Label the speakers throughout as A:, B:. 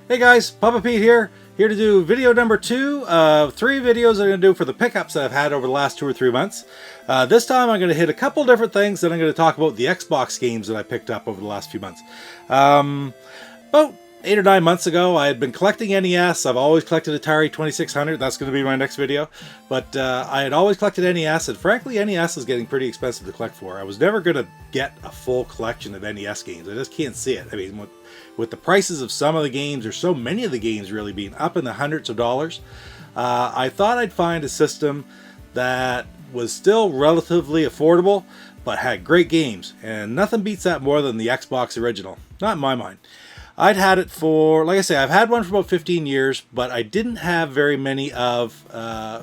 A: Hey guys, Papa Pete here to do video number 2 of 3 videos I'm going to do for the pickups that I've had over the last 2 or 3 months. This time I'm going to hit a couple different things, and I'm going to talk about the Xbox games that I picked up over the last few months. About 8 or 9 months ago, I had been collecting NES. I've always collected Atari 2600. That's going to be my next video. But I had always collected NES, and frankly, NES is getting pretty expensive to collect for. I was never going to get a full collection of NES games. I just can't see it. I mean, with the prices of some of the games, or so many of the games really being up in the hundreds of dollars, I thought I'd find a system that was still relatively affordable, but had great games. And nothing beats that more than the Xbox original. Not in my mind. I'd had it for, like I say, I've had one for about 15 years, but I didn't have very many of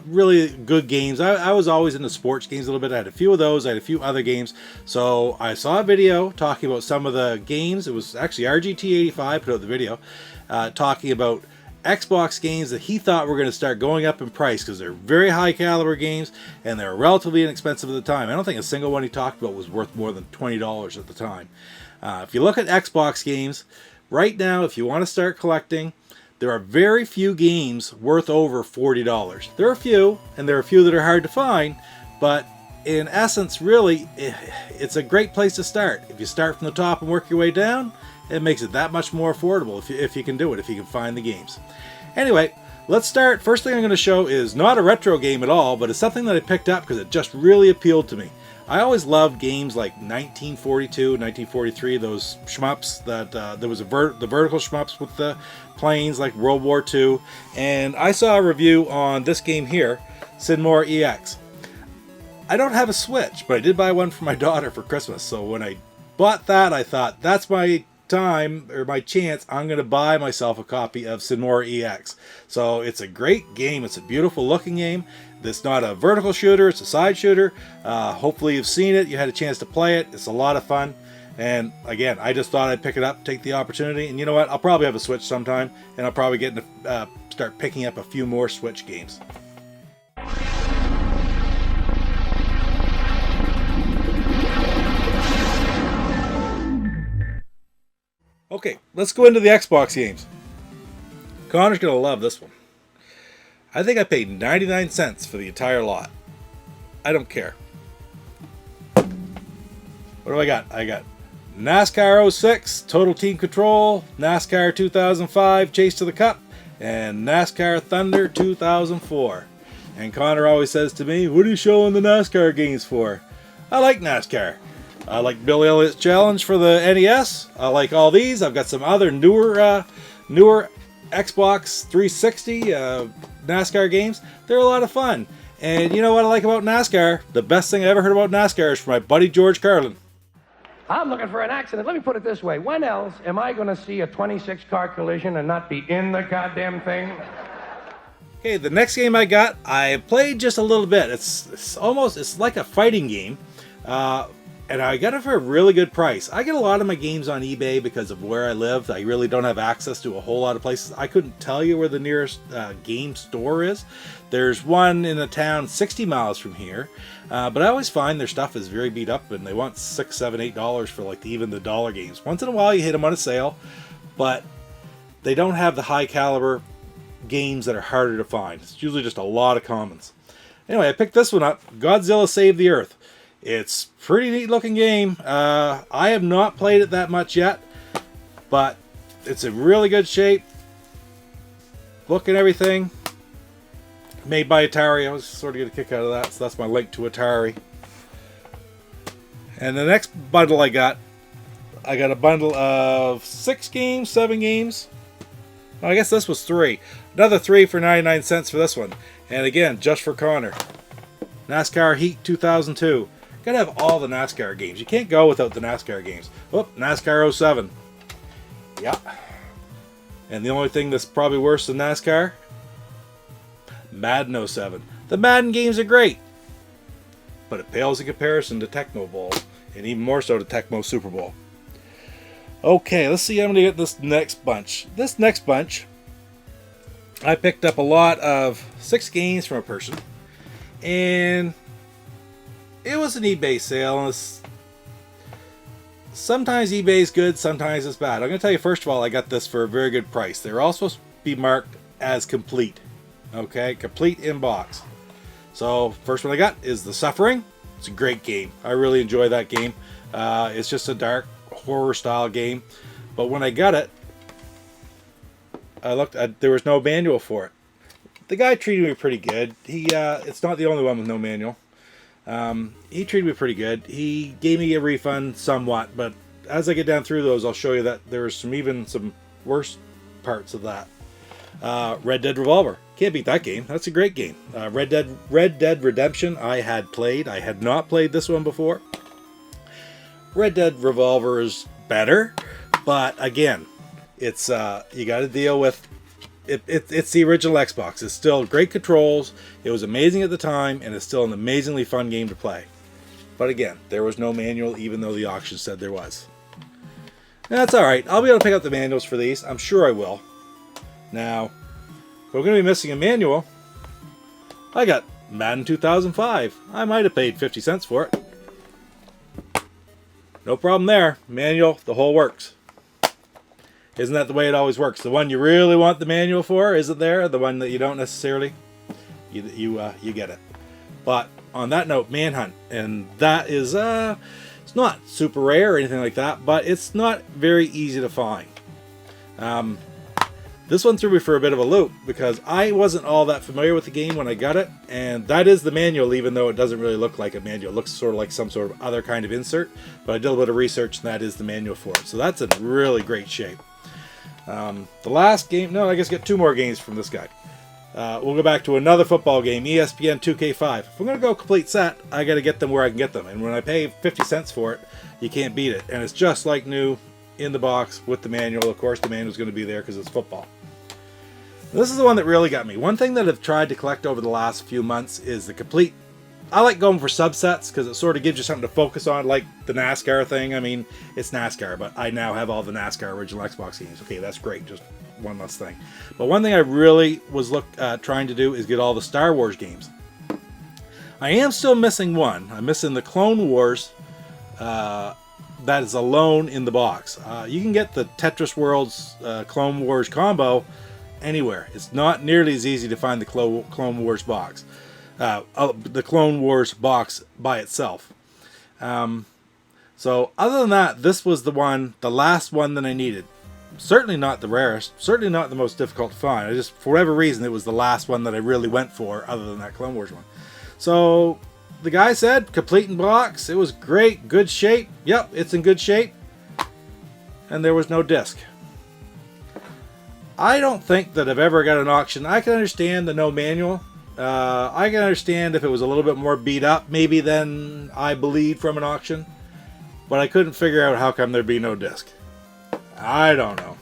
A: really good games. I was always into sports games a little bit. I had a few of those. I had a few other games. So I saw a video talking about some of the games. It was actually RGT85 put out the video talking about Xbox games that he thought were going to start going up in price because they're very high caliber games and they're relatively inexpensive at the time. I don't think a single one he talked about was worth more than $20 at the time. If you look at Xbox games, right now, if you want to start collecting, there are very few games worth over $40. There are a few, and there are a few that are hard to find, but in essence, really, it's a great place to start. If you start from the top and work your way down, it makes it that much more affordable if you can do it, if you can find the games. Anyway, let's start. First thing I'm going to show is not a retro game at all, but it's something that I picked up because it just really appealed to me. I always loved games like 1942, 1943, those shmups that there was the vertical shmups with the planes like World War II. And I saw a review on this game here, Cyanide EX. I don't have a Switch, but I did buy one for my daughter for Christmas. So when I bought that, I thought, that's my time, or my chance. I'm going to buy myself a copy of Cyanide EX. So it's a great game. It's a beautiful looking game. It's not a vertical shooter, it's a side shooter. Hopefully you've seen it, you had a chance to play it. It's a lot of fun. And again, I just thought I'd pick it up, take the opportunity. And you know what? I'll probably have a Switch sometime, and I'll probably get into, start picking up a few more Switch games. Okay, let's go into the Xbox games. Connor's going to love this one. I think I paid 99 cents for the entire lot. I don't care. What do I got? I got NASCAR 06, Total Team Control, NASCAR 2005, Chase to the Cup, and NASCAR Thunder 2004. And Connor always says to me, what are you showing the NASCAR games for? I like NASCAR. I like Billy Elliott's Challenge for the NES. I like all these. I've got some other newer Xbox 360 NASCAR games. They're a lot of fun. And you know what I like about NASCAR? The best thing I ever heard about NASCAR is from my buddy George Carlin.
B: I'm looking for an accident. Let me put it this way. When else am I going to see a 26-car collision and not be in the goddamn thing?
A: Okay, the next game I got, I played just a little bit. It's like a fighting game. And I got it for a really good price. I get a lot of my games on eBay because of where I live. I really don't have access to a whole lot of places. I couldn't tell you where the nearest game store is. There's one in a town 60 miles from here. But I always find their stuff is very beat up and they want $6, $7, $8 for like even the dollar games. Once in a while you hit them on a sale, but they don't have the high caliber games that are harder to find. It's usually just a lot of commons. Anyway, I picked this one up, Godzilla Save the Earth. It's a pretty neat looking game. I have not played it that much yet, but it's in really good shape. Look and everything. Made by Atari. I was sort of getting a kick out of that, so that's my link to Atari. And the next bundle I got a bundle of 6 games, 7 games. Well, I guess this was 3. Another 3 for 99 cents for this one. And again, just for Connor. NASCAR Heat 2002. Gotta have all the NASCAR games. You can't go without the NASCAR games. Oh, NASCAR 07. Yeah. And the only thing that's probably worse than NASCAR? Madden 07. The Madden games are great, but it pales in comparison to Tecmo Bowl, and even more so to Tecmo Super Bowl. Okay, let's see how I'm going to get this next bunch. This next bunch, I picked up a lot of 6 games from a person, and it was an eBay sale. And sometimes eBay's good, sometimes it's bad. I'm going to tell you, first of all, I got this for a very good price. They're all supposed to be marked as complete. Okay, complete in box. So, first one I got is The Suffering. It's a great game. I really enjoy that game. It's just a dark horror style game. But when I got it, I looked at, there was no manual for it. The guy treated me pretty good. It's not the only one with no manual. He treated me pretty good. He gave me a refund somewhat, but as I get down through those, I'll show you that there's some worse parts of that. Red Dead Revolver. Can't beat that game. That's a great game. Red Dead Redemption I had played. I had not played this one before. Red Dead Revolver is better, but again, it's you got to deal with it. It's the original Xbox. It's still great controls. It was amazing at the time, and it's still an amazingly fun game to play. But again, there was no manual, even though the auction said there was. That's all right. I'll be able to pick up the manuals for these. I'm sure I will. Now, if we're going to be missing a manual, I got Madden 2005. I might have paid 50 cents for it. No problem there. Manual, the whole works. Isn't that the way it always works? The one you really want the manual for, is it there? The one that you don't necessarily, you get it. But on that note, Manhunt, and that is it's not super rare or anything like that, but it's not very easy to find. This one threw me for a bit of a loop because I wasn't all that familiar with the game when I got it, and that is the manual, even though it doesn't really look like a manual. It looks sort of like some sort of other kind of insert, but I did a bit of research, and that is the manual for it. So that's in really great shape. The last game, no, I guess get two more games from this guy. We'll go back to another football game, ESPN 2K5. If I'm going to go complete set, I got to get them where I can get them. And when I pay 50 cents for it, you can't beat it. And it's just like new in the box with the manual. Of course, the manual's going to be there because it's football. This is the one that really got me. One thing that I've tried to collect over the last few months is the complete. I like going for subsets because it sort of gives you something to focus on, like the NASCAR thing. I mean, it's NASCAR, but I now have all the NASCAR original Xbox games. Okay, that's great. Just one less thing. But one thing I really was trying to do is get all the Star Wars games. I am still missing one. I'm missing the Clone Wars. That is alone in the box. You can get the Tetris Worlds Clone Wars combo anywhere. It's not nearly as easy to find the Clone Wars box. The Clone Wars box by itself. So other than that, this was the last one that I needed. Certainly not the rarest, certainly not the most difficult to find. For whatever reason, it was the last one that I really went for, other than that Clone Wars one. So the guy said, complete in box. It was great, good shape. Yep, it's in good shape. And there was no disc. I don't think that I've ever got an auction. I can understand the no manual. I can understand if it was a little bit more beat up, maybe than I believed from an auction. But I couldn't figure out how come there'd be no disc. I don't know.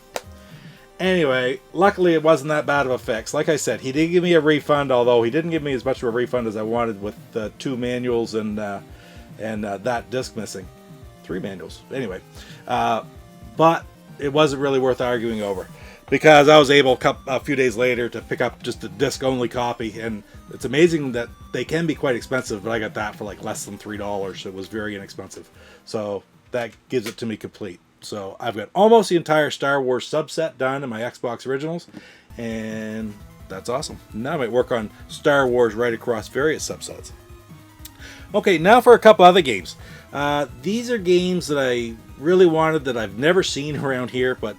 A: Anyway, luckily it wasn't that bad of a fix. Like I said, he did give me a refund, although he didn't give me as much of a refund as I wanted with the 2 manuals and that disc missing. 3 manuals. Anyway. But it wasn't really worth arguing over. Because I was able a few days later to pick up just a disc-only copy, and it's amazing that they can be quite expensive, but I got that for like less than $3. It was very inexpensive. So that gives it to me complete. So I've got almost the entire Star Wars subset done in my Xbox Originals, and that's awesome. Now I might work on Star Wars right across various subsets. Okay, now for a couple other games. These are games that I really wanted that I've never seen around here, but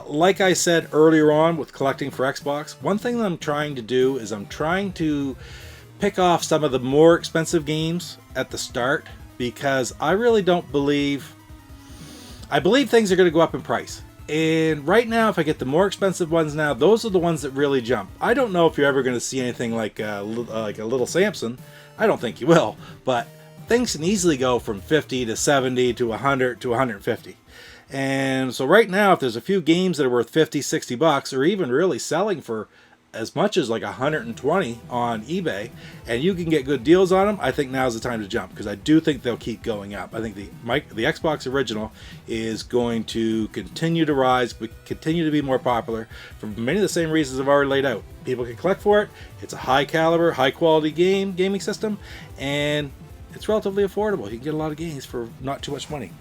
A: like I said earlier on with collecting for Xbox, one thing that I'm trying to do is I'm trying to pick off some of the more expensive games at the start, because I really don't believe... I believe things are going to go up in price. And right now, if I get the more expensive ones now, those are the ones that really jump. I don't know if you're ever going to see anything like a Little Samson. I don't think you will. But things can easily go from 50 to 70 to 100 to 150. And so right now, if there's a few games that are worth 50, 60 bucks, or even really selling for as much as like 120 on eBay, and you can get good deals on them, I think now's the time to jump, because I do think they'll keep going up. I think the Xbox Original is going to continue to rise, but continue to be more popular for many of the same reasons I've already laid out. People can collect for it. It's a high caliber, high quality gaming system, and it's relatively affordable. You can get a lot of games for not too much money.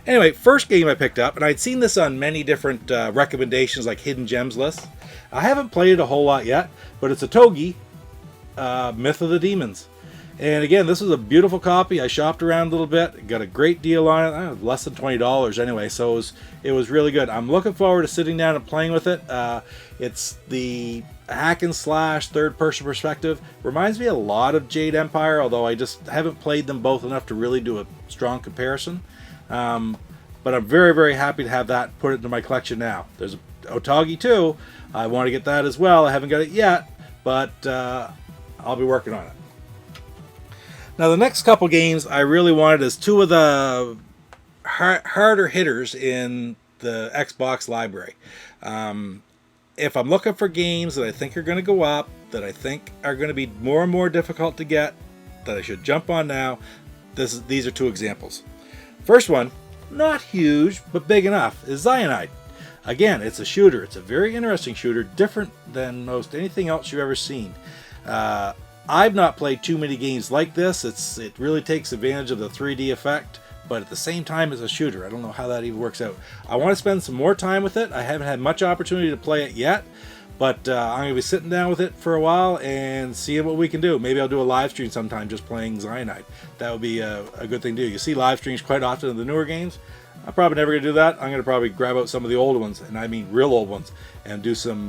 A: Anyway, first game I picked up, and I'd seen this on many different recommendations like hidden gems lists. I haven't played it a whole lot yet, but it's a Togi, Myth of the Demons. And again, this was a beautiful copy. I shopped around a little bit, got a great deal on it, less than $20 anyway, so it was really good. I'm looking forward to sitting down and playing with it. It's the hack and slash third-person perspective. Reminds me a lot of Jade Empire, although I just haven't played them both enough to really do a strong comparison. But I'm very, very happy to have that, put it into my collection now. There's Otogi 2. I want to get that as well. I haven't got it yet, but I'll be working on it. Now, the next couple games I really wanted is two of the harder hitters in the Xbox library. If I'm looking for games that I think are going to go up, that I think are going to be more and more difficult to get, that I should jump on now, these are two examples. First one, not huge, but big enough, is Cyanide. Again, it's a shooter. It's a very interesting shooter, different than most anything else you've ever seen. I've not played too many games like this. It really takes advantage of the 3D effect, but at the same time it's a shooter. I don't know how that even works out. I want to spend some more time with it. I haven't had much opportunity to play it yet, but I'm going to be sitting down with it for a while and seeing what we can do. Maybe I'll do a live stream sometime just playing Cyanide. That would be a good thing to do. You see live streams quite often in the newer games. I'm probably never going to do that. I'm going to probably grab out some of the old ones, and I mean real old ones, and do some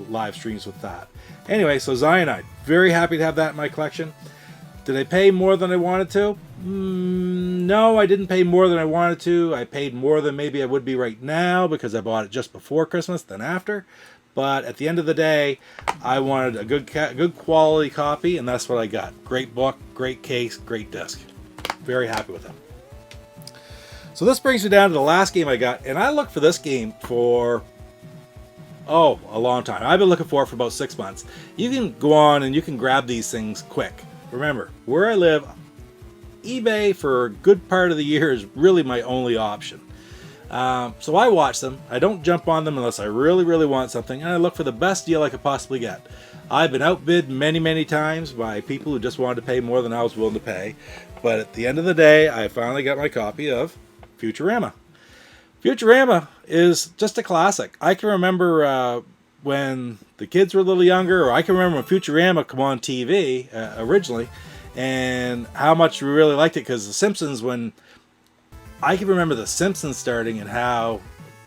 A: live streams with that. Anyway, so Cyanide. Very happy to have that in my collection. Did I pay more than I wanted to? No, I didn't pay more than I wanted to. I paid more than maybe I would be right now because I bought it just before Christmas than after. But at the end of the day, I wanted a good quality copy, and that's what I got. Great book, great case, great disc. Very happy with them. So this brings me down to the last game I got, and I looked for this game for, a long time. I've been looking for it for about 6 months. You can go on and you can grab these things quick. Remember, where I live, eBay for a good part of the year is really my only option. So I watch them. I don't jump on them unless I really, really want something, and I look for the best deal I could possibly get. I've been outbid many, many times by people who just wanted to pay more than I was willing to pay, but at the end of the day, I finally got my copy of Futurama. Futurama is just a classic. I can remember when the kids were a little younger, or I can remember when Futurama came on TV originally, and how much we really liked it, because The Simpsons, when I can remember The Simpsons starting and how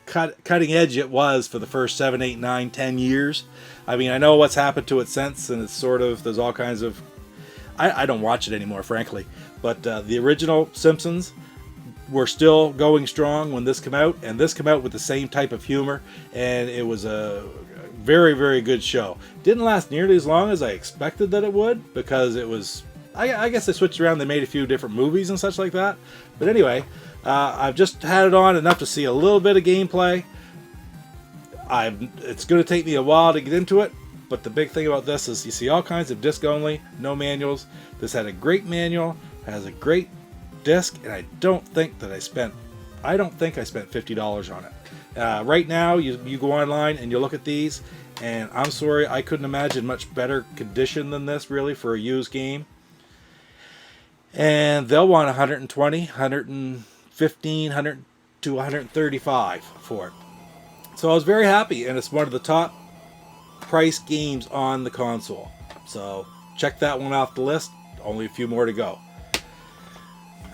A: cutting edge it was for the first 7, 8, 9, 10 years. I mean, I know what's happened to it since, and it's sort of, there's all kinds of, I don't watch it anymore, frankly, but the original Simpsons were still going strong when this came out, and this came out with the same type of humor, and it was a very, very good show. Didn't last nearly as long as I expected that it would, because it was, I guess they switched around, they made a few different movies and such like that. But anyway, I've just had it on enough to see a little bit of gameplay. It's going to take me a while to get into it, but the big thing about this is you see all kinds of disc only, no manuals. This had a great manual, has a great disc, and I don't think I spent $50 on it. Right now, you go online and you look at these, and I'm sorry, I couldn't imagine much better condition than this, really, for a used game. And they'll want 120, 115, 100 to 135 for it. So I was very happy, and it's one of the top price games on the console. So check that one off the list. Only a few more to go.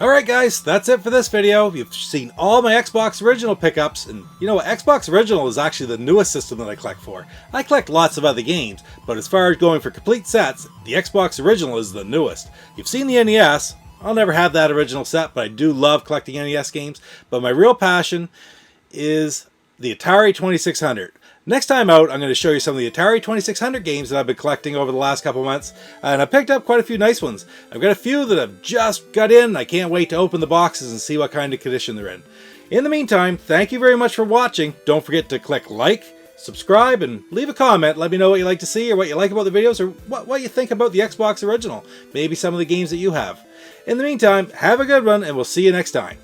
A: Alright guys, that's it for this video. You've seen all my Xbox Original pickups, and you know what, Xbox Original is actually the newest system that I collect for. I collect lots of other games, but as far as going for complete sets, the Xbox Original is the newest. You've seen the NES. I'll never have that original set, but I do love collecting NES games. But my real passion is the Atari 2600. Next time out, I'm going to show you some of the Atari 2600 games that I've been collecting over the last couple months, and I picked up quite a few nice ones. I've got a few that I've just got in, and I can't wait to open the boxes and see what kind of condition they're in. In the meantime, thank you very much for watching. Don't forget to click like, subscribe, and leave a comment. Let me know what you like to see, or what you like about the videos, or what you think about the Xbox Original. Maybe some of the games that you have. In the meantime, have a good one, and we'll see you next time.